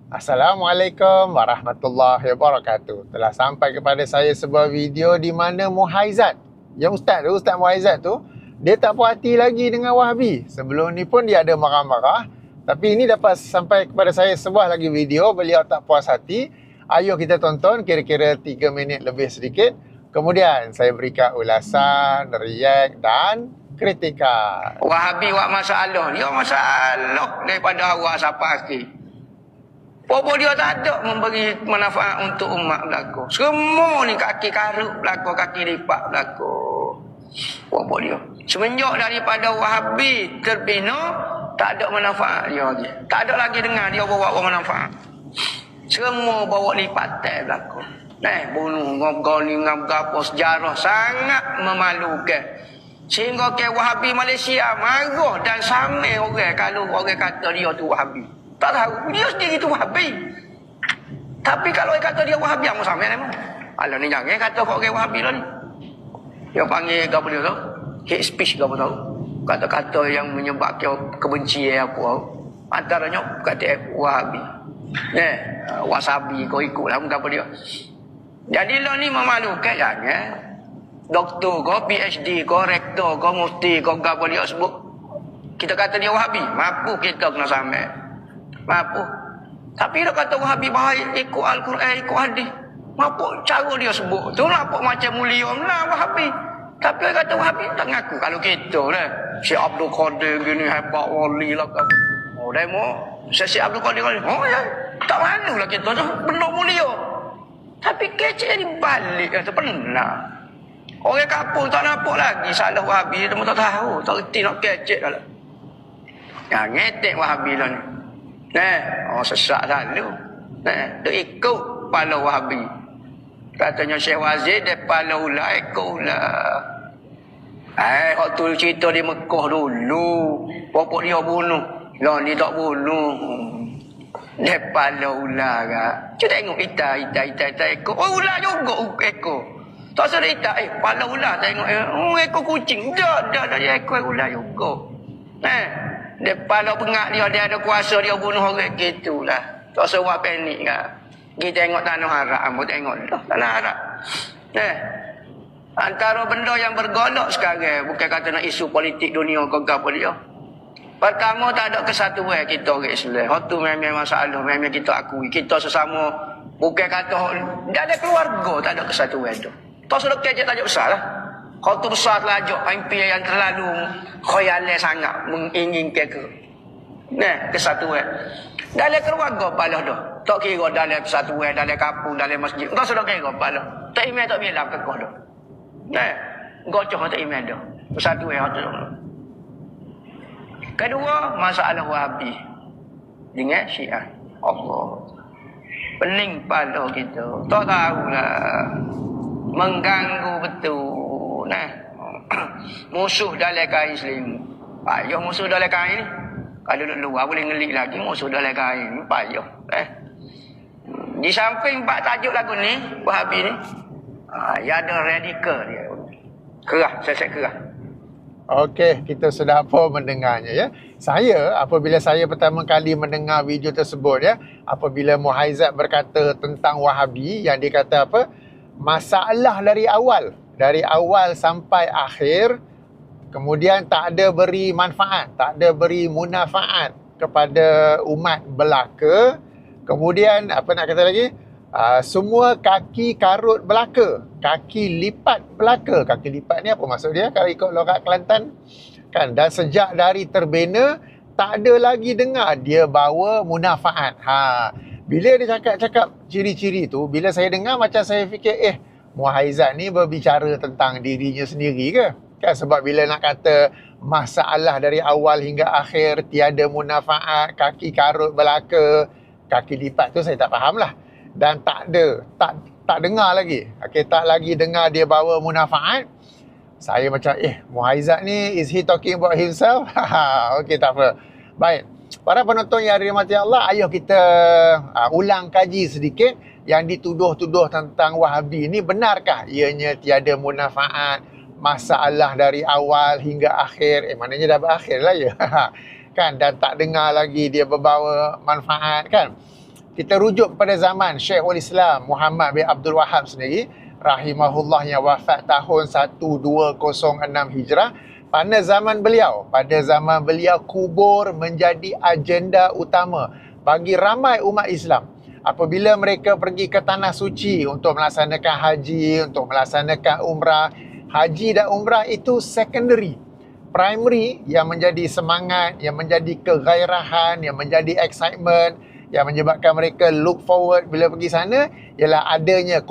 Assalamualaikum warahmatullahi wabarakatuh. Telah sampai kepada saya sebuah video di mana Muhaizat, yang Ustaz Muhaizat tu, dia tak puas hati lagi dengan Wahabi. Sebelum ni pun dia ada marah-marah, tapi ini dapat sampai kepada saya sebuah lagi video beliau tak puas hati. Ayo kita tonton kira-kira 3 minit lebih sedikit. Kemudian saya berikan ulasan, react dan kritikan. Wahabi buat masalah. Dia masalah daripada awal sampai akhir. Popo dia tak ada memberi manfaat untuk umat belako. Semua ni kaki karut belako, kaki lipat belako. Popo dia. Semenjak daripada Wahabi terbina, tak ada manfaat dia lagi. Tak ada lagi dengar dia bawa manfaat. Semua bawa lipat belako. Bunuh, ngogoni, ngapa sejarah sangat memalukan. Sehingga ke Wahabi Malaysia marah dan samai orang kalau orang kata dia tu Wahabi. Tak tahu, dia sendiri tu Wahabi. Tapi kalau dia kata dia Wahabi, apa sampai ni? Alah ni jangan kata kau orang Wahabi lah ni. Dia panggil apa dia tahu? Hate speech ke apa tahu? Kata-kata yang menyebabkan kebencian aku tahu. Antaranya kata Wahabi. Wasabi kau ikutlah muka apa dia. Jadi lah ni memalukan jangan. Doktor kau, PhD kau, rektor kau, mufti kau, apa dia sebut. Kita kata dia Wahabi, mampu kita kena sampai. Mampu. Tapi dia kata Wahabi baik, ikut Al-Quran, ikut hadis. Mampu cara dia sebut. Tu nampak macam mulia lah Wahabi. Tapi dia kata Wahabi tak ngaku. Kalau kita lah, Syekh Abdul Qadir gini hebat wali lah. Oh, dia mau Syekh Abdul Qadir ni. Oh ya, tak malu lah kita tu. Benda mulia. Tapi kecil ni balik kata pernah. Orang kapur tak nampak lagi salah Wahabi. Dia tak tahu. Tak reti nak kecil dah lah. Ya, ngetek Wahabi lah ni. Sesak selalu. Dia ikut kepala Wahabi. Katanya Syekh Wazir, dia kepala ulah, ikut ulah. Waktu cerita di Mekah dulu, bapak dia bunuh. Lah ni tak bunuh. Dia kepala ulah kak. Cuba tengok ita ikut. Oh ulah juga ikut. Tak sudah ita, kepala ulah tengok. Ekor kucing. Dah dia ekor ulah juga. Dia kepala pengak dia ada kuasa dia bunuh orang gitulah. Tak sewa panik kan. Kita tengok tanah haram pun tengok dah tanah haram. Antara benda yang bergolak sekarang bukan kata nak isu politik dunia ke apa dia. Pertama tak ada kesatuan kita orang Islam. Itu memang masalah, memang kita akui. Kita sesama bukan kata dia ada keluarga tak ada kesatuan tu. Tak sudah kejap tajuk besar lah. Kau tu besar lajak impian yang terlalu khayalnya sangat menginginkan kesatuan. Dalam keluarga balah dah. Tak kira dalam persatuan, dalam kampung, dalam masjid. Kau sudah kira balah. Tak iman tak bilang ke kau dah. Gocoh tak iman dah. Persatuan tu. Kedua, masalah Wahabi dengan Syiah. Allah. Pening kepala kita. Tak tahulah. Mengganggu betul. Musuh dalam kain selimut. Payah musuh dalam kain ni. Kalau duduk luar boleh ngelik lagi. Musuh dalam kain ni payah. Di samping 4 tajuk lagu ni, Wahabi ni, ya ada radikal dia. Kerah, saya kerah. Okey, kita sudah apa mendengarnya ya. Saya apabila saya pertama kali mendengar video tersebut ya, apabila Muhaizat berkata tentang Wahabi yang dia kata apa? Masalah dari awal sampai akhir, kemudian tak ada beri manfaat, tak ada beri munafaat kepada umat belaka. Kemudian apa nak kata lagi? Semua kaki karut belaka, kaki lipat belaka. Kaki lipat ni apa maksud dia kalau ikut logat Kelantan? Kan, dan sejak dari terbina tak ada lagi dengar dia bawa munafaat. Bila dia cakap ciri-ciri tu, bila saya dengar macam saya fikir, Muhaizat ni berbicara tentang dirinya sendiri ke? Kan sebab bila nak kata masalah dari awal hingga akhir tiada munafaat, kaki karut belaka, kaki lipat tu saya tak faham lah. Dan tak dengar lagi. Okay, tak lagi dengar dia bawa munafaat. Saya macam, Muhaizat ni, is he talking about himself? Okay, tak apa. Baik. Para penonton yang dirahmati Allah, ayo kita ulang kaji sedikit yang dituduh-tuduh tentang Wahabi ini. Benarkah ianya tiada munafaat, masalah dari awal hingga akhir? Maknanya dah berakhir lah ya. Kan, dan tak dengar lagi dia berbawa manfaat kan. kita rujuk pada zaman Syekhul Islam Muhammad bin Abdul Wahab sendiri, rahimahullah, yang wafat tahun 1206 Hijrah. Pada zaman beliau kubur menjadi agenda utama bagi ramai umat Islam. Apabila mereka pergi ke tanah suci untuk melaksanakan haji, untuk melaksanakan umrah, haji dan umrah itu secondary. Primary yang menjadi semangat, yang menjadi kegairahan, yang menjadi excitement, yang menyebabkan mereka look forward bila pergi sana ialah adanya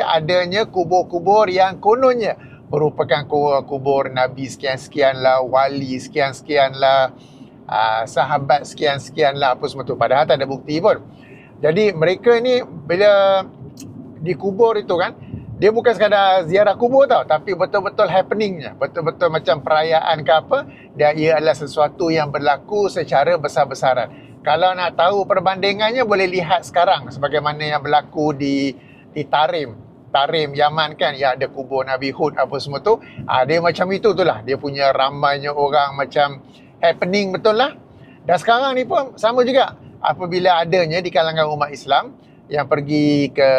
adanya kubur-kubur yang kononnya merupakan kubur Nabi sekian-sekian lah, wali sekian-sekian lah, sahabat sekian-sekian lah, apa semua tu. Padahal tak ada bukti pun. Jadi mereka ni bila dikubur itu kan, dia bukan sekadar ziarah kubur tau, tapi betul-betul happeningnya, betul-betul macam perayaan ke apa, dan ia adalah sesuatu yang berlaku secara besar-besaran. Kalau nak tahu perbandingannya, boleh lihat sekarang sebagaimana yang berlaku di Tarim Yaman kan, ya, ada kubur Nabi Hud apa semua tu. Dia macam itu tu lah, dia punya ramainya orang, macam happening betul lah. Dan sekarang ni pun sama juga, apabila adanya di kalangan umat Islam yang pergi ke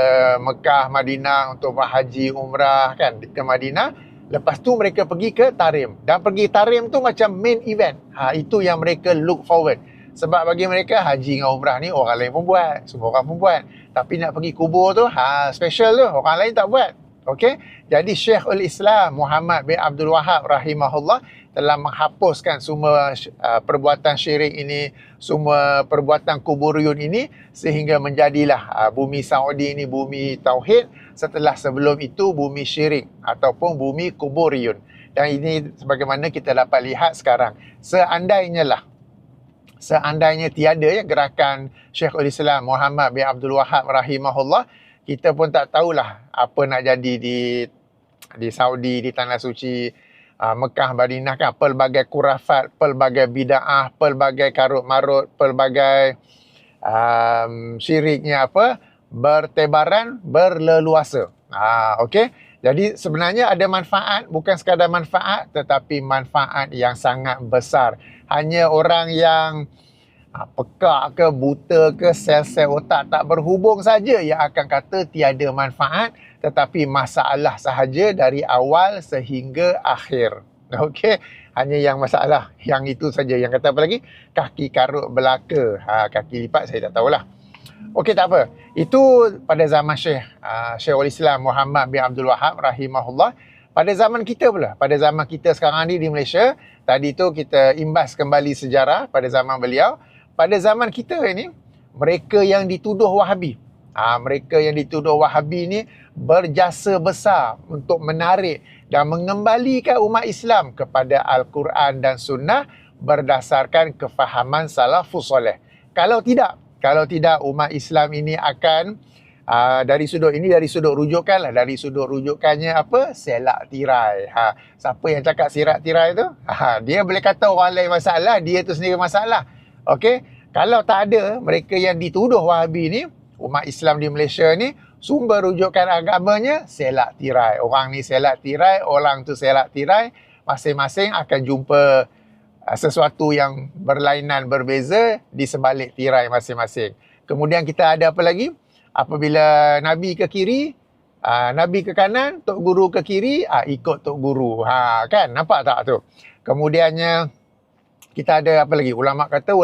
Mekah, Madinah untuk berhaji umrah kan, ke Madinah, lepas tu mereka pergi ke Tarim, dan pergi Tarim tu macam main event. Itu yang mereka look forward. Sebab bagi mereka haji dengan umrah ni orang lain pun buat, semua orang pun buat. Tapi nak pergi kubur tu, special tu, orang lain tak buat. Okey, jadi Syekhul Islam Muhammad bin Abdul Wahab rahimahullah telah menghapuskan semua perbuatan syirik ini, semua perbuatan kuburiyun ini, sehingga menjadilah bumi Saudi ini bumi tauhid, setelah sebelum itu bumi syirik ataupun bumi kuburiyun. Dan ini sebagaimana kita dapat lihat sekarang. Seandainya tiada ya gerakan Syekhul Islam Muhammad bin Abdul Wahab rahimahullah, kita pun tak tahulah apa nak jadi di Saudi, di Tanah Suci, Mekah, Madinah kan. Pelbagai kurafat, pelbagai bida'ah, pelbagai karut marut, pelbagai syiriknya bertebaran, berleluasa. Okey. Jadi sebenarnya ada manfaat, bukan sekadar manfaat, tetapi manfaat yang sangat besar. Hanya orang yang pekak ke, buta ke, sel-sel otak tak berhubung saja yang akan kata tiada manfaat, tetapi masalah sahaja dari awal sehingga akhir. Okey, hanya yang masalah yang itu saja. Yang kata apa lagi? Kaki karut belaka, kaki lipat saya tak tahulah. Okey, tak apa. Itu pada zaman Syekhul Islam Muhammad bin Abdul Wahab rahimahullah. Pada zaman kita pula, pada zaman kita sekarang ni di Malaysia, tadi tu kita imbas kembali sejarah pada zaman beliau. Pada zaman kita ini, mereka yang dituduh Wahabi, mereka yang dituduh Wahabi ni berjasa besar untuk menarik dan mengembalikan umat Islam kepada Al-Quran dan Sunnah berdasarkan kefahaman salafus soleh. Kalau tidak umat Islam ini akan dari sudut rujukan lah. Dari sudut rujukannya apa? Selak tirai. Siapa yang cakap sirak tirai tu? Dia boleh kata orang lain masalah, dia tu sendiri masalah. Okey, kalau tak ada mereka yang dituduh Wahabi ni, umat Islam di Malaysia ni, sumber rujukan agamanya selak tirai. Orang ni selak tirai, orang tu selak tirai, masing-masing akan jumpa sesuatu yang berlainan, berbeza di sebalik tirai masing-masing. Kemudian kita ada apa lagi? Apabila Nabi ke kiri, Nabi ke kanan, Tok Guru ke kiri, ikut Tok Guru. Kan? Nampak tak tu? Kemudiannya kita ada apa lagi? Ulama kata.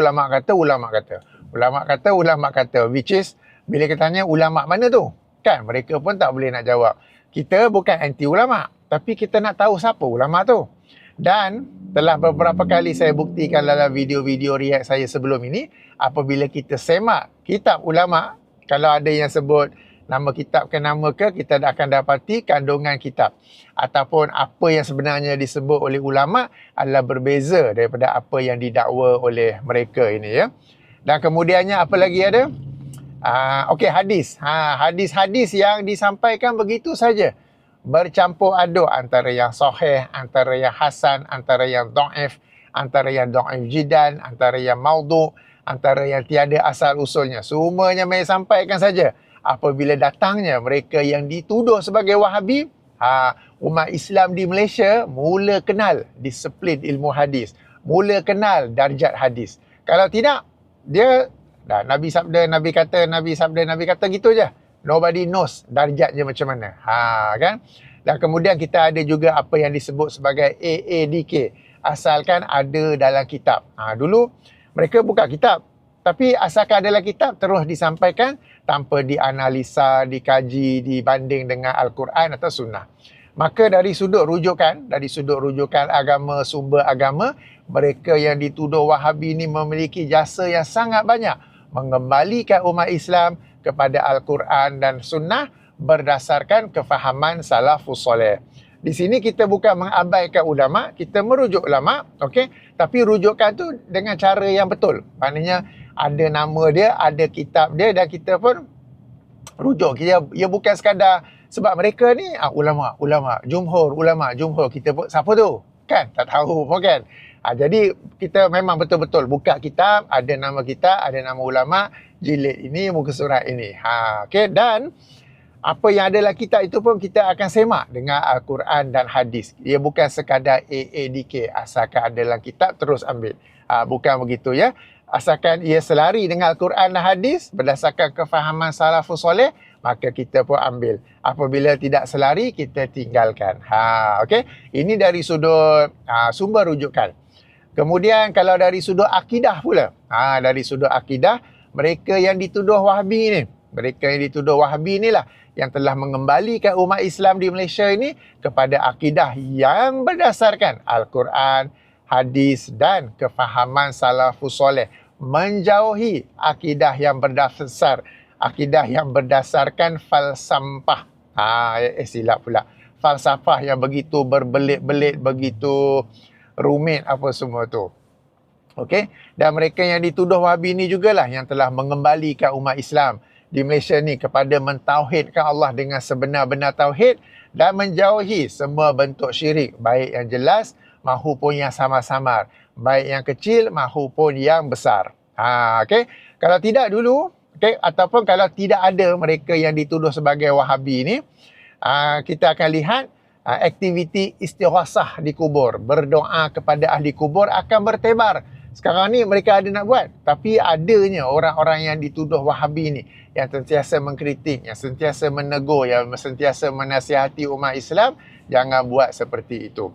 Which is, bila kita tanya ulama mana tu? Kan? Mereka pun tak boleh nak jawab. Kita bukan anti ulama, tapi kita nak tahu siapa ulama tu. Dan telah beberapa kali saya buktikan dalam video-video react saya sebelum ini, apabila kita semak kitab ulama, kalau ada yang sebut nama kitab ke nama ke, kita akan dapati kandungan kitab ataupun apa yang sebenarnya disebut oleh ulama adalah berbeza daripada apa yang didakwa oleh mereka ini ya. Dan kemudiannya apa lagi ada? Okey, hadis. Hadis-hadis yang disampaikan begitu saja, bercampur aduk antara yang sahih, antara yang hasan, antara yang dhaif, antara yang dhaif jiddan, antara yang maudhu', antara yang tiada asal usulnya. Semuanya main sampaikan saja. Apabila datangnya mereka yang dituduh sebagai Wahabi, umat Islam di Malaysia mula kenal disiplin ilmu hadis, mula kenal darjat hadis. Kalau tidak, dia Dah, Nabi sabda, Nabi kata, Nabi sabda, Nabi kata, gitu je. Nobody knows darjatnya macam mana. Kan? Dan kemudian kita ada juga apa yang disebut sebagai AADK. Asalkan ada dalam kitab. Dulu mereka buka kitab. Tapi asalkan ada dalam kitab terus disampaikan tanpa dianalisa, dikaji, dibanding dengan Al-Quran atau Sunnah. Maka dari sudut rujukan agama, sumber agama, mereka yang dituduh Wahabi ini memiliki jasa yang sangat banyak mengembalikan umat Islam kepada Al-Quran dan Sunnah berdasarkan kefahaman salafus soleh. Di sini kita bukan mengabaikan ulama, kita merujuk ulama, okey? Tapi rujukan tu dengan cara yang betul. Maknanya ada nama dia, ada kitab dia dan kita pun rujuk. Ia bukan sekadar sebab mereka ni ulama, jumhur, kita pun siapa tu? Kan? Tak tahu pun kan? Jadi kita memang betul-betul buka kitab, ada nama kitab, ada nama ulama, jilid ini, muka surat ini. Okey, dan apa yang ada dalam kitab itu pun kita akan semak dengan Al-Quran dan hadis. Ia bukan sekadar AADK, asalkan ada dalam kitab terus ambil. Bukan begitu ya. Asalkan ia selari dengan Al-Quran dan hadis berdasarkan kefahaman salafus soleh, maka kita pun ambil. Apabila tidak selari, kita tinggalkan. Okey. Ini dari sudut sumber rujukan. Kemudian kalau dari sudut akidah pula. Dari sudut akidah, mereka yang dituduh Wahabi ni, inilah yang telah mengembalikan umat Islam di Malaysia ini kepada akidah yang berdasarkan Al-Quran, hadis dan kefahaman salafus soleh. Menjauhi akidah yang berdasarkan falsafah. Silap pula. Falsafah yang begitu berbelit-belit, begitu rumit apa semua tu. Okey, dan mereka yang dituduh Wahabi ni jugalah yang telah mengembalikan umat Islam di Malaysia ni kepada mentauhidkan Allah dengan sebenar-benar tauhid dan menjauhi semua bentuk syirik, baik yang jelas maupun yang samar-samar, baik yang kecil maupun yang besar. Okey, kalau tidak dulu, okey, ataupun kalau tidak ada mereka yang dituduh sebagai Wahabi ni, kita akan lihat aktiviti istighasah di kubur, berdoa kepada ahli kubur akan bertebar. Sekarang ni mereka ada nak buat, tapi adanya orang-orang yang dituduh Wahabi ni yang sentiasa mengkritik, yang sentiasa menegur, yang sentiasa menasihati umat Islam, jangan buat seperti itu.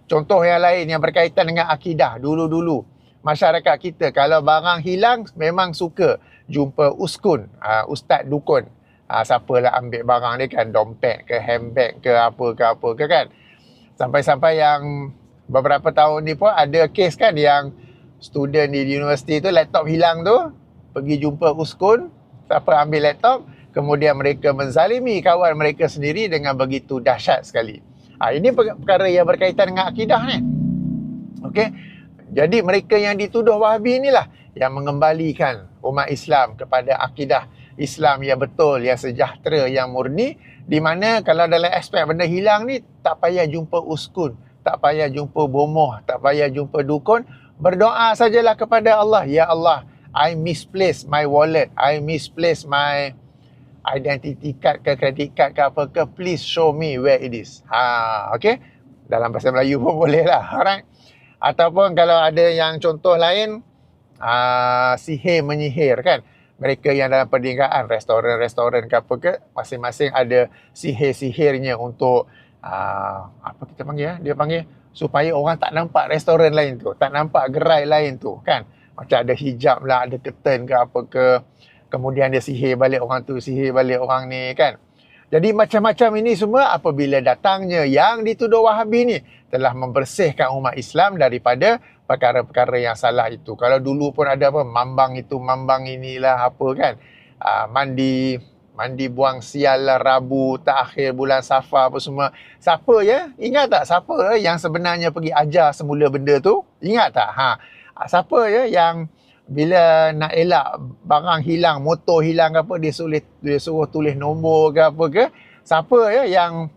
Contoh yang lain yang berkaitan dengan akidah, dulu-dulu masyarakat kita kalau barang hilang memang suka jumpa uskun, ustaz dukun. Siapalah ambil barang dia kan, dompet ke, handbag ke, apa ke kan. Sampai-sampai yang beberapa tahun ni pun ada kes kan yang student di universiti tu laptop hilang tu, pergi jumpa uskun, siapa ambil laptop, kemudian mereka menzalimi kawan mereka sendiri dengan begitu dahsyat sekali. Ini perkara yang berkaitan dengan akidah ni. Okey. Jadi mereka yang dituduh Wahabi inilah yang mengembalikan umat Islam kepada akidah Islam yang betul, yang sejahtera, yang murni, di mana kalau dalam aspek benda hilang ni tak payah jumpa uskun, tak payah jumpa bomoh, tak payah jumpa dukun, berdoa sajalah kepada Allah. Ya Allah, I misplaced my wallet, I misplaced my identity card ke credit card ke apa ke, please show me where it is. Okey, dalam bahasa Melayu pun boleh lah. Alright. Ataupun kalau ada yang contoh lain, sihir menyihir kan, mereka yang dalam perniagaan, restoran ke apa ke, masing-masing ada sihir-sihirnya untuk apa kita panggil dia panggil supaya orang tak nampak restoran lain tu, tak nampak gerai lain tu kan. Macam ada hijab lah, ada curtain ke apa ke, kemudian dia sihir balik orang tu, sihir balik orang ni kan. Jadi macam-macam ini semua apabila datangnya yang dituduh Wahabi ni telah membersihkan umat Islam daripada perkara-perkara yang salah itu. Kalau dulu pun ada apa, mambang itu, mambang inilah apa kan, mandi buang sial lah, Rabu, takhir bulan Safar apa semua. Siapa ya? Ingat tak siapa yang sebenarnya pergi ajar semula benda tu? Ingat tak? Siapa ya yang bila nak elak barang hilang, motor hilang ke apa, dia suruh tulis nombor ke apa ke? Siapa ya yang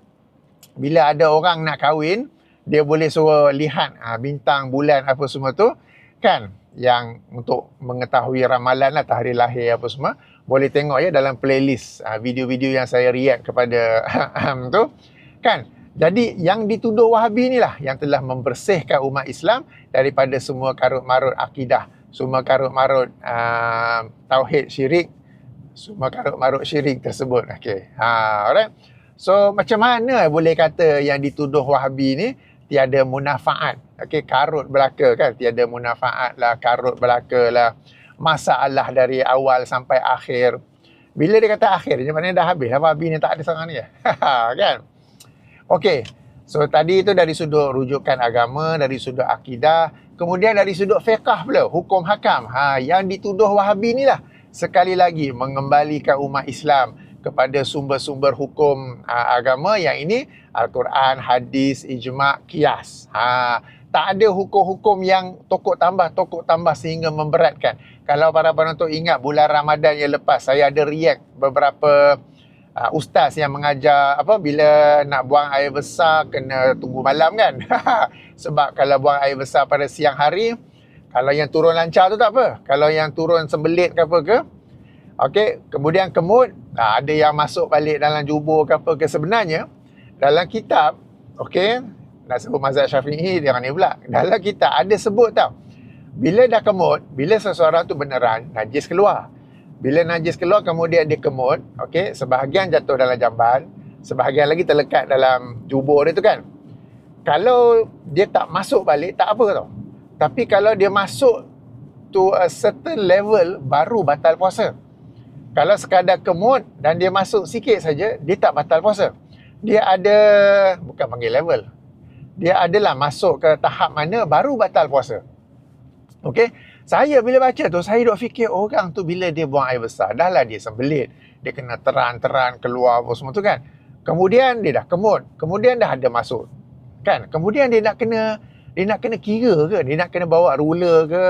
bila ada orang nak kahwin, dia boleh suruh lihat bintang, bulan apa semua tu kan, yang untuk mengetahui ramalan lah, tahrir lahir apa semua, boleh tengok ya dalam playlist video-video yang saya react kepada tu kan. Jadi yang dituduh Wahabi inilah yang telah membersihkan umat Islam daripada semua karut-marut akidah semua karut-marut tauhid syirik, semua karut-marut syirik tersebut. Okey. Alright. So macam mana boleh kata yang dituduh Wahabi ni tiada munafaat? Okey, karut belaka kan, tiada munafaat lah, karut belaka lah, masalah dari awal sampai akhir. Bila dia kata akhir, dia maknanya dah habis lah, Wahabi ni tak ada seorang ni kan. Okey. So tadi itu dari sudut rujukan agama, dari sudut akidah, kemudian dari sudut fiqh pula, hukum hakam. Yang dituduh Wahabi ni lah sekali lagi mengembalikan umat Islam kepada sumber-sumber hukum agama yang ini Al-Quran, hadis, ijma', qiyas. Tak ada hukum-hukum yang tokok tambah sehingga memberatkan. Kalau para penonton ingat bulan Ramadan yang lepas, saya ada react beberapa ustaz yang mengajar bila nak buang air besar kena tunggu malam kan. Sebab kalau buang air besar pada siang hari, kalau yang turun lancar tu tak apa. Kalau yang turun sembelit ke apa ke, okey, kemudian kemud, ada yang masuk balik dalam jubur ke apa ke. Sebenarnya dalam kitab, okey, nak sebut mazhab Syafi'i dia ni pula. Dalam kitab ada sebut tau, bila dah kemud, bila seseorang tu beneran najis keluar. Bila najis keluar kemudian dia kemud, okey, sebahagian jatuh dalam jamban, sebahagian lagi terlekat dalam jubur dia tu kan. Kalau dia tak masuk balik tak apa tau. Tapi kalau dia masuk to a certain level baru batal puasa. Kalau sekadar kemud dan dia masuk sikit saja, dia tak batal puasa. Dia ada, bukan panggil level, dia adalah masuk ke tahap mana baru batal puasa. Okey, saya bila baca tu, saya duk fikir orang tu bila dia buang air besar, dah lah dia sembelit, dia kena teran keluar apa semua tu kan. Kemudian dia dah kemud, kemudian dah ada masuk kan. Kemudian dia nak kena kira ke, dia nak kena bawa ruler ke,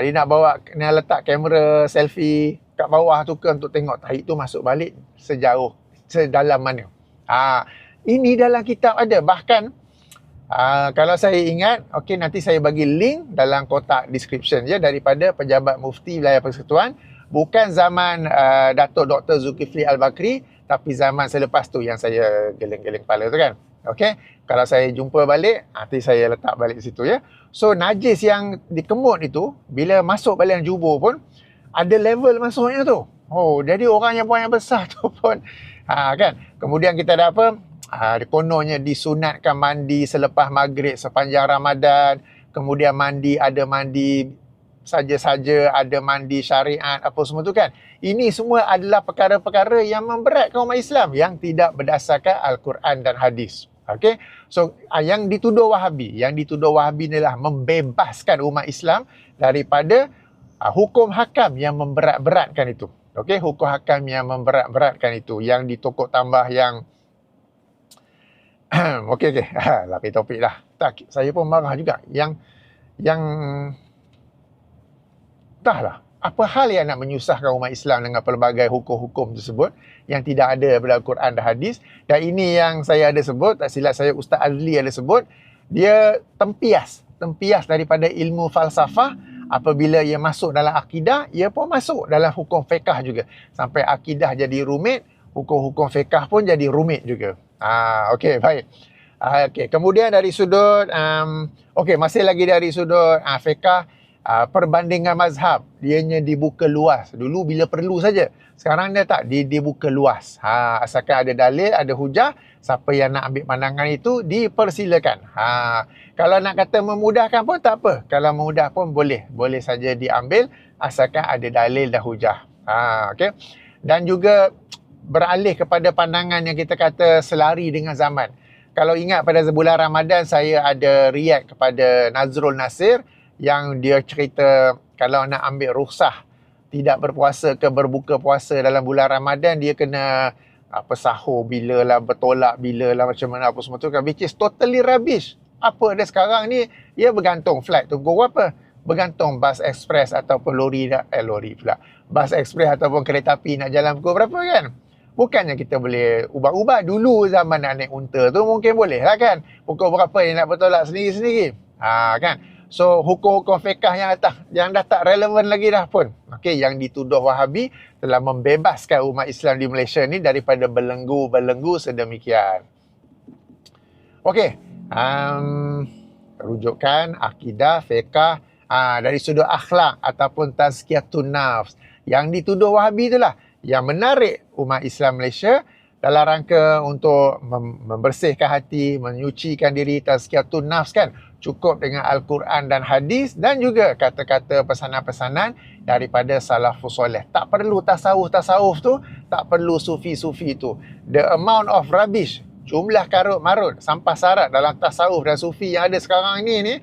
dia nak bawa, kena letak kamera selfie kat bawah tu ke untuk tengok tahi tu masuk balik sedalam mana. Ini dalam kitab ada. Bahkan kalau saya ingat, okey, nanti saya bagi link dalam kotak description je daripada pejabat mufti wilayah Persekutuan, bukan zaman Datuk Dr. Zulkifli Al-Bakri, tapi zaman selepas tu yang saya geleng-geleng kepala tu kan. Okey, kalau saya jumpa balik, nanti saya letak balik situ ya. So najis yang dikemut itu bila masuk balik jubur pun ada level masuknya tu. Oh, jadi orang yang buang yang besar tu pun kan. Kemudian kita ada apa? Kononnya disunatkan mandi selepas maghrib sepanjang Ramadan. Kemudian ada mandi saja-saja, ada mandi syariat, apa semua tu kan. Ini semua adalah perkara-perkara yang memberatkan umat Islam yang tidak berdasarkan Al-Quran dan hadis. Okey. So yang dituduh Wahabi ni adalah membebaskan umat Islam daripada hukum hakam yang memberat-beratkan itu. Okey, hukum hakam yang memberat-beratkan itu, yang ditokok tambah yang okey, lapis topik dah. Tak, saya pun marah juga. Yang entahlah, apa hal yang nak menyusahkan umat Islam dengan pelbagai hukum-hukum tersebut yang tidak ada pada Al-Quran dan hadis. Dan ini yang saya ada sebut, tak silap saya Ustaz Azli ada sebut, dia tempias daripada ilmu falsafah. Apabila ia masuk dalam akidah, ia pun masuk dalam hukum fiqh juga. Sampai akidah jadi rumit, hukum-hukum fiqh pun jadi rumit juga. Okey, baik. Okey, kemudian dari sudut masih lagi dari sudut fiqh, perbandingan mazhab, dianya dibuka luas. Dulu bila perlu saja. Sekarang dia tak, dibuka luas. Asalkan ada dalil, ada hujah, siapa yang nak ambil pandangan itu dipersilakan. Kalau nak kata memudahkan pun tak apa. Kalau mudah pun boleh saja diambil asalkan ada dalil dan hujah. Okey. Dan juga beralih kepada pandangan yang kita kata selari dengan zaman. Kalau ingat pada bulan Ramadan saya ada react kepada Nazrul Nasir yang dia cerita kalau nak ambil rukhsah tidak berpuasa ke berbuka puasa dalam bulan Ramadan, dia kena sahur bila lah, bertolak bila lah, macam mana apa semua tu kan, which is totally rubbish. Apa dia sekarang ni, dia bergantung flight tunggu apa, bergantung bas ekspres ataupun lori pula, bas ekspres ataupun kereta api nak jalan pukul berapa kan. Bukannya kita boleh ubah-ubah. Dulu zaman nak naik unta tu mungkin boleh lah kan, pukul berapa yang nak bertolak sendiri-sendiri kan. So hukum-hukum fiqh yang dah tak relevan lagi dah pun. Okey, yang dituduh Wahabi telah membebaskan umat Islam di Malaysia ni daripada belenggu sedemikian. Okey, rujukan akidah, fiqh, dari sudut akhlak ataupun tazkiyatun nafs. Yang dituduh Wahabi itulah yang menarik umat Islam Malaysia dalam rangka untuk membersihkan hati, menyucikan diri, tazkiyatun nafs kan. Cukup dengan Al-Quran dan hadis dan juga kata-kata pesanan-pesanan daripada salafus soleh. Tak perlu tasawuf tu, tak perlu sufi-sufi tu. The amount of rubbish, jumlah karut marut, sampah sarat dalam tasawuf dan sufi yang ada sekarang ni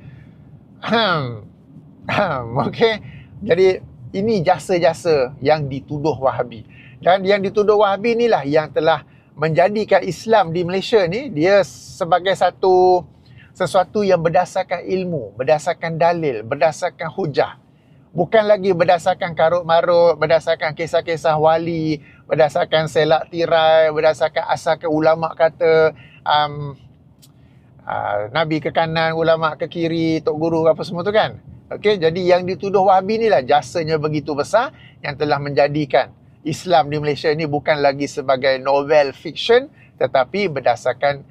okey. Jadi ini jasa-jasa yang dituduh Wahabi. Dan yang dituduh Wahabi inilah yang telah menjadikan Islam di Malaysia ni dia sebagai sesuatu yang berdasarkan ilmu, berdasarkan dalil, berdasarkan hujah. Bukan lagi berdasarkan karut marut, berdasarkan kisah-kisah wali, berdasarkan selak tirai, berdasarkan asalkan ulama kata Nabi ke kanan, ulama ke kiri, tok guru apa semua tu kan. Okey, jadi yang dituduh Wahabi inilah jasanya begitu besar yang telah menjadikan Islam di Malaysia ni bukan lagi sebagai novel fiction tetapi berdasarkan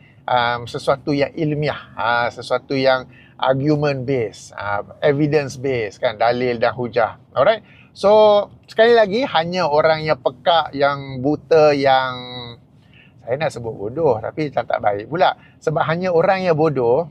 sesuatu yang ilmiah, sesuatu yang argument based, evidence based kan, dalil dan hujah. Alright. So sekali lagi hanya orang yang pekak, yang buta, yang saya nak sebut bodoh tapi tak baik pula. Sebab hanya orang yang bodoh,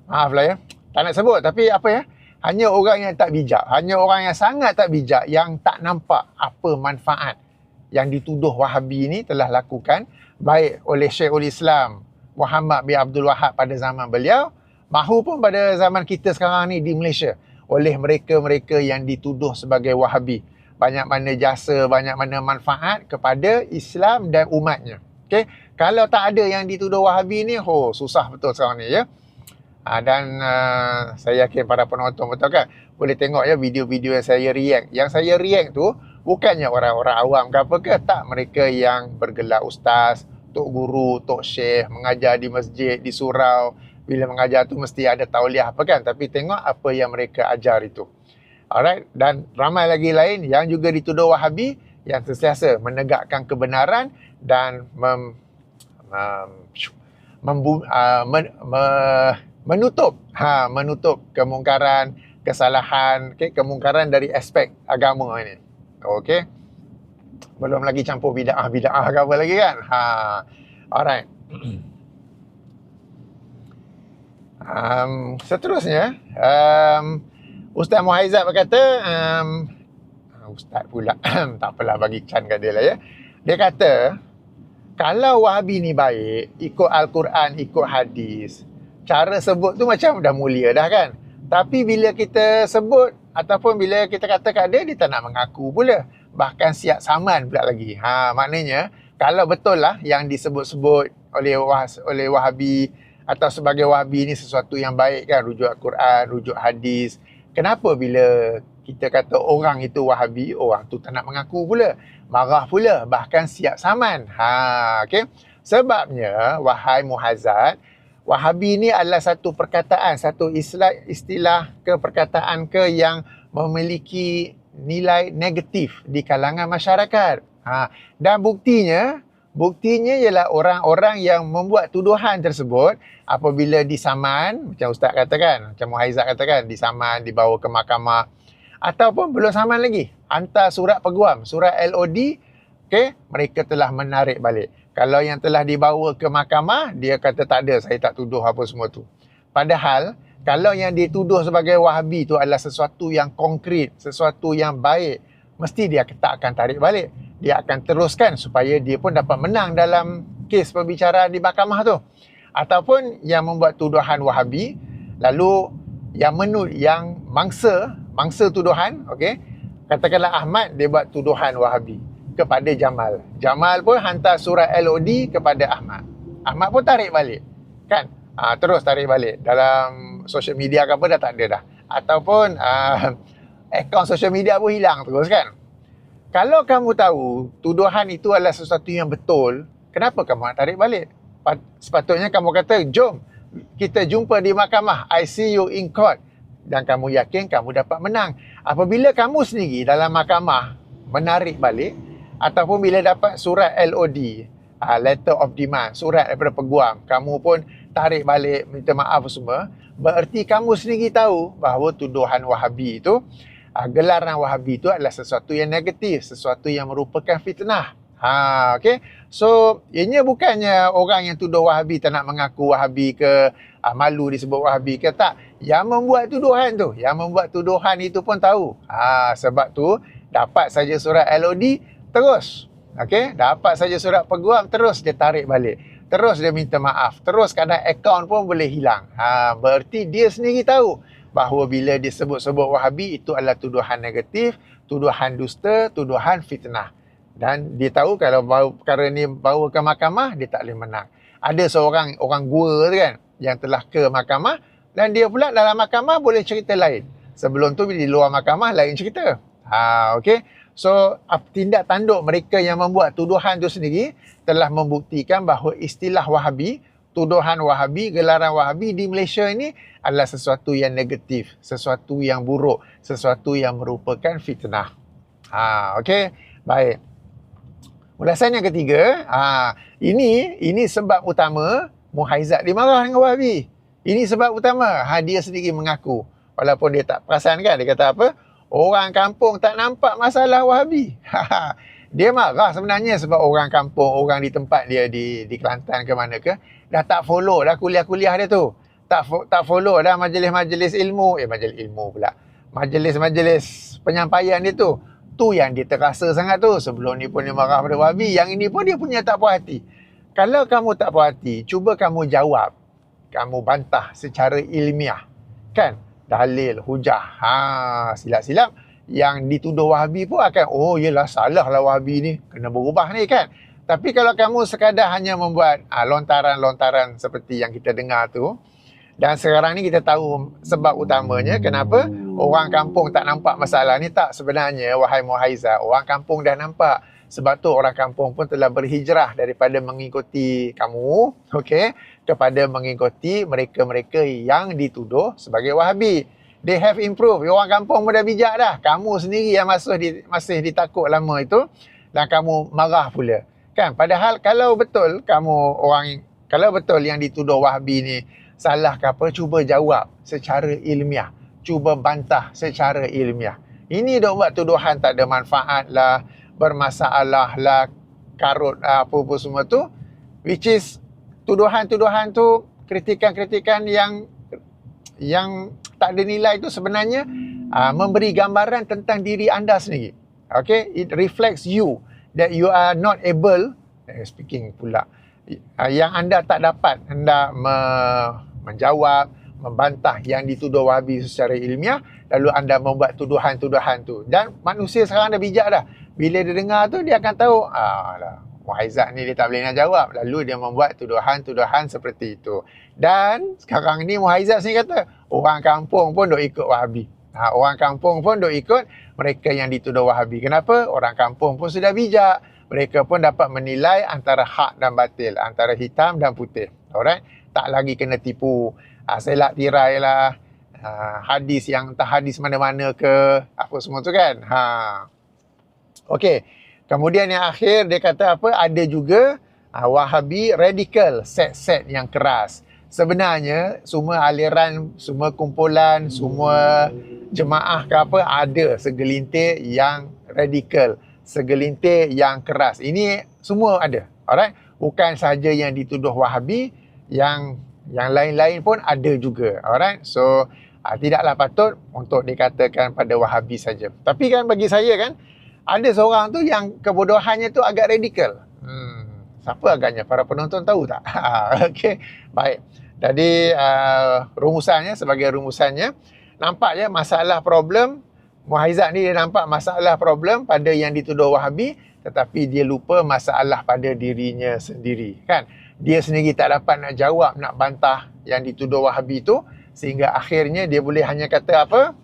maaflah ya, tak nak sebut tapi apa ya, hanya orang yang tak bijak, hanya orang yang sangat tak bijak yang tak nampak apa manfaat yang dituduh Wahabi ni telah lakukan baik oleh Syekhul Islam Muhammad bin Abdul Wahab pada zaman beliau mahupun pada zaman kita sekarang ni di Malaysia oleh mereka-mereka yang dituduh sebagai Wahabi. Banyak mana jasa, banyak mana manfaat kepada Islam dan umatnya. Okay? Kalau tak ada yang dituduh Wahabi ni, susah betul sekarang ni ya. Dan saya yakin para penonton betul kan boleh tengok ya video-video yang saya react. Yang saya react tu bukannya orang-orang awam ke apa ke, tak, mereka yang bergelar ustaz, tok guru, tok syekh, mengajar di masjid, di surau. Bila mengajar tu mesti ada tauliah apa kan, tapi tengok apa yang mereka ajar itu. Alright, dan ramai lagi lain yang juga dituduh Wahabi yang sentiasa menegakkan kebenaran dan menutup kemungkaran, kesalahan, kemungkaran dari aspek agama ini. Okey. Belum lagi campur bid'ah ke apa lagi kan. Alright. Seterusnya, Ustaz Muhaizat berkata, Ustaz pula, tak apalah bagi can kat dia lah ya. Dia kata, kalau Wahabi ni baik, ikut Al-Quran, ikut hadis, cara sebut tu macam dah mulia dah kan. Tapi bila kita sebut ataupun bila kita kata kat dia, dia tak nak mengaku pula. Bahkan siap saman pula lagi. Maknanya, kalau betul lah yang disebut-sebut oleh Wahabi atau sebagai Wahabi ni sesuatu yang baik kan, rujuk Al-Quran, rujuk hadis, kenapa bila kita kata orang itu Wahabi, orang tu tak nak mengaku pula, marah pula, bahkan siap saman. Okay? Sebabnya, wahai Muhazzat, Wahabi ni adalah satu perkataan, satu istilah ke perkataan ke yang memiliki nilai negatif di kalangan masyarakat. Dan buktinya ialah orang-orang yang membuat tuduhan tersebut apabila disaman, macam Ustaz katakan, macam Muhaizat katakan, disaman, dibawa ke mahkamah, ataupun belum saman lagi, hantar surat peguam, surat LOD, okay, mereka telah menarik balik. Kalau yang telah dibawa ke mahkamah, dia kata tak ada, saya tak tuduh apa semua tu. Padahal, kalau yang dituduh sebagai Wahabi tu adalah sesuatu yang konkret, sesuatu yang baik, mesti dia tak akan tarik balik. Dia akan teruskan supaya dia pun dapat menang dalam kes perbicaraan di mahkamah tu. Ataupun yang membuat tuduhan Wahabi, lalu yang mangsa tuduhan, okey, katakanlah Ahmad, dia buat tuduhan Wahabi kepada Jamal. Jamal pun hantar surat LOD kepada Ahmad. Ahmad pun tarik balik. Kan? Terus tarik balik. Dalam social media ke apa dah tak ada dah. Ataupun akaun social media pun hilang terus kan. Kalau kamu tahu tuduhan itu adalah sesuatu yang betul, kenapa kamu nak tarik balik? Sepatutnya kamu kata, jom kita jumpa di mahkamah. I see you in court. Dan kamu yakin kamu dapat menang. Apabila kamu sendiri dalam mahkamah menarik balik, ataupun bila dapat surat LOD, letter of demand, surat daripada peguam, kamu pun tarik balik, minta maaf semua, bererti kamu sendiri tahu bahawa tuduhan Wahabi itu, gelaran Wahabi itu adalah sesuatu yang negatif, sesuatu yang merupakan fitnah. Okay. So, ianya bukannya orang yang tuduh Wahabi tak nak mengaku Wahabi ke, malu disebut Wahabi ke, tak. Yang membuat tuduhan itu pun tahu. Sebab tu dapat saja surat LOD terus. Okay. Dapat saja surat peguam terus dia tarik balik. Terus dia minta maaf. Terus kadang akaun pun boleh hilang. Berarti dia sendiri tahu bahawa bila dia sebut-sebut Wahabi itu adalah tuduhan negatif, tuduhan dusta, tuduhan fitnah. Dan dia tahu kalau perkara ni bawa ke mahkamah, dia tak boleh menang. Ada seorang orang gua tu kan, yang telah ke mahkamah, dan dia pula dalam mahkamah boleh cerita lain. Sebelum tu di luar mahkamah lain cerita. Okay. So, tindak tanduk mereka yang membuat tuduhan tu sendiri telah membuktikan bahawa istilah Wahabi, tuduhan Wahabi, gelaran Wahabi di Malaysia ini adalah sesuatu yang negatif, sesuatu yang buruk, sesuatu yang merupakan fitnah. Okay. Baik. Ulasan yang ketiga, ini sebab utama Muhaizat dimarah dengan Wahabi. Ini sebab utama. Dia sendiri mengaku. Walaupun dia tak perasan kan, dia kata apa? Orang kampung tak nampak masalah Wahabi. Dia marah sebenarnya sebab orang kampung, orang di tempat dia di Kelantan ke mana ke, dah tak follow dah kuliah-kuliah dia tu. Tak follow dah majlis-majlis ilmu. Majlis ilmu pula. Majlis-majlis penyampaian dia tu. Tu yang dia terasa sangat tu. Sebelum ni pun dia marah pada Wahabi. Yang ini pun dia punya tak puas hati. Kalau kamu tak puas hati, cuba kamu jawab. Kamu bantah secara ilmiah. Kan? Dalil, hujah. Silap-silap. Yang dituduh Wahabi pun akan, oh yelah salah lah Wahabi ni. Kena berubah ni kan? Tapi kalau kamu sekadar hanya membuat lontaran-lontaran seperti yang kita dengar tu, dan sekarang ni kita tahu sebab utamanya kenapa orang kampung tak nampak masalah ni, tak, sebenarnya wahai Muhaizat, orang kampung dah nampak. Sebab tu orang kampung pun telah berhijrah daripada mengikuti kamu, okay, kepada mengikuti mereka-mereka yang dituduh sebagai Wahabi. They have improved. Orang kampung pun dah bijak dah. Kamu sendiri yang masih ditakut lama itu, dan kamu marah pula. Kan? Padahal kalau betul yang dituduh Wahabi ni salah ke apa, cuba jawab secara ilmiah. Cuba bantah secara ilmiah. Ini dok buat tuduhan tak ada manfaat lah, bermasalah lah, karut apa-apa semua tu. Which is tuduhan-tuduhan tu, kritikan-kritikan yang tak ada nilai tu sebenarnya memberi gambaran tentang diri anda sendiri. Okay? It reflects you. That you are not able, speaking pula, yang anda tak dapat hendak menjawab, membantah yang dituduh Wahabi secara ilmiah, lalu anda membuat tuduhan-tuduhan tu. Dan manusia sekarang dah bijak dah. Bila dia dengar tu, dia akan tahu, Muhaizat ni dia tak boleh nak jawab. Lalu dia membuat tuduhan-tuduhan seperti itu. Dan sekarang ni Muhaizat sendiri kata, orang kampung pun duk ikut Wahabi. Orang kampung pun duk ikut mereka yang dituduh Wahabi. Kenapa? Orang kampung pun sudah bijak. Mereka pun dapat menilai antara hak dan batil, antara hitam dan putih. Alright? Tak lagi kena tipu, selak tirai lah, hadis yang entah hadis mana-mana ke, apa semua tu kan. Okey. Kemudian yang akhir dia kata apa? Ada juga Wahabi radikal, set-set yang keras. Sebenarnya semua aliran, semua kumpulan, semua jemaah ke apa, ada segelintir yang radikal, segelintir yang keras. Ini semua ada. Alright? Bukan sahaja yang dituduh Wahabi, yang lain-lain pun ada juga. Alright? So tidaklah patut untuk dikatakan pada Wahabi saja. Tapi kan bagi saya kan, ada seorang tu yang kebodohannya tu agak radikal. Siapa agaknya? Para penonton tahu tak? Okey. Baik. Jadi sebagai rumusannya, nampaknya masalah problem Muhaizat ni, dia nampak masalah problem pada yang dituduh Wahabi, tetapi dia lupa masalah pada dirinya sendiri, kan? Dia sendiri tak dapat nak jawab, nak bantah yang dituduh Wahabi tu, sehingga akhirnya dia boleh hanya kata apa?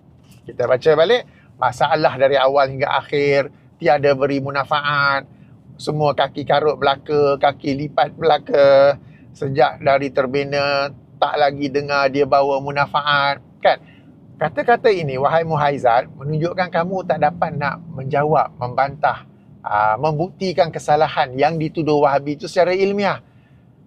Kita baca balik, masalah dari awal hingga akhir tiada beri munafaat, semua kaki karut belaka, kaki lipat belaka, sejak dari terbina tak lagi dengar dia bawa munafaat, kan? Kata-kata ini, wahai Muhaizat, menunjukkan kamu tak dapat nak menjawab, membantah, membuktikan kesalahan yang dituduh Wahabi itu secara ilmiah.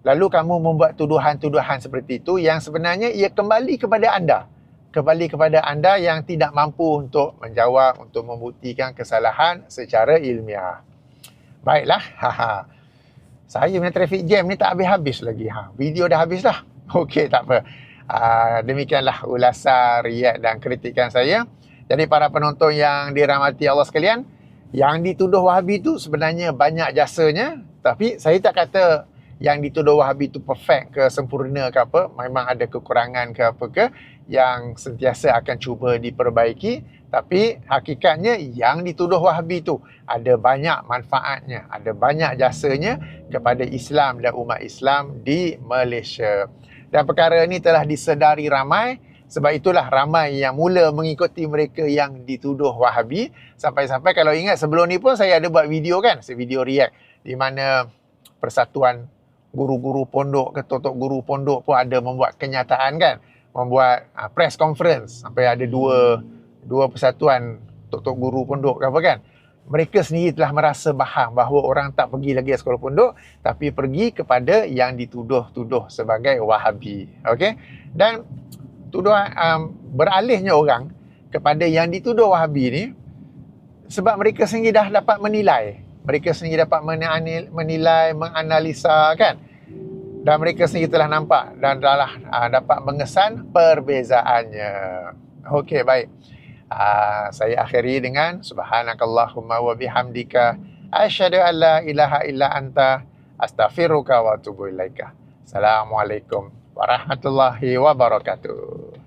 lalu kamu membuat tuduhan-tuduhan seperti itu yang sebenarnya ia kembali kepada anda. Kembali kepada anda yang tidak mampu untuk menjawab, untuk membuktikan kesalahan secara ilmiah. Baiklah, saya punya traffic jam ni tak habis-habis lagi. Video dah habis dah. Okey, tak apa. Demikianlah ulasan, react dan kritikan saya. Jadi para penonton yang dirahmati Allah sekalian, yang dituduh Wahabi tu sebenarnya banyak jasanya, tapi saya tak kata yang dituduh Wahabi tu perfect ke, sempurna ke apa, memang ada kekurangan ke apa ke yang sentiasa akan cuba diperbaiki, tapi hakikatnya yang dituduh Wahabi tu ada banyak manfaatnya, ada banyak jasanya kepada Islam dan umat Islam di Malaysia. Dan perkara ini telah disedari ramai, sebab itulah ramai yang mula mengikuti mereka yang dituduh Wahabi. Sampai-sampai kalau ingat sebelum ni pun saya ada buat video kan, video react di mana Persatuan Guru-Guru Pondok, Ketua Guru Pondok pun ada membuat kenyataan kan, membuat press conference, sampai ada dua persatuan Tok Guru Pondok ke apa kan. Mereka sendiri telah merasa faham bahawa orang tak pergi lagi sekolah pondok, tapi pergi kepada yang dituduh-tuduh sebagai Wahabi. Okey? Dan tuduhan beralihnya orang kepada yang dituduh Wahabi ni sebab mereka sendiri dah dapat menilai. Mereka sendiri dapat menilai, menganalisa kan. Dan mereka sendiri telah nampak dan telah dapat mengesan perbezaannya. Okey, baik. Saya akhiri dengan subhanakallahumma wa bihamdika asyhadu an la ilaha illa anta astaghfiruka wa atubu ilaika. Assalamualaikum warahmatullahi wabarakatuh.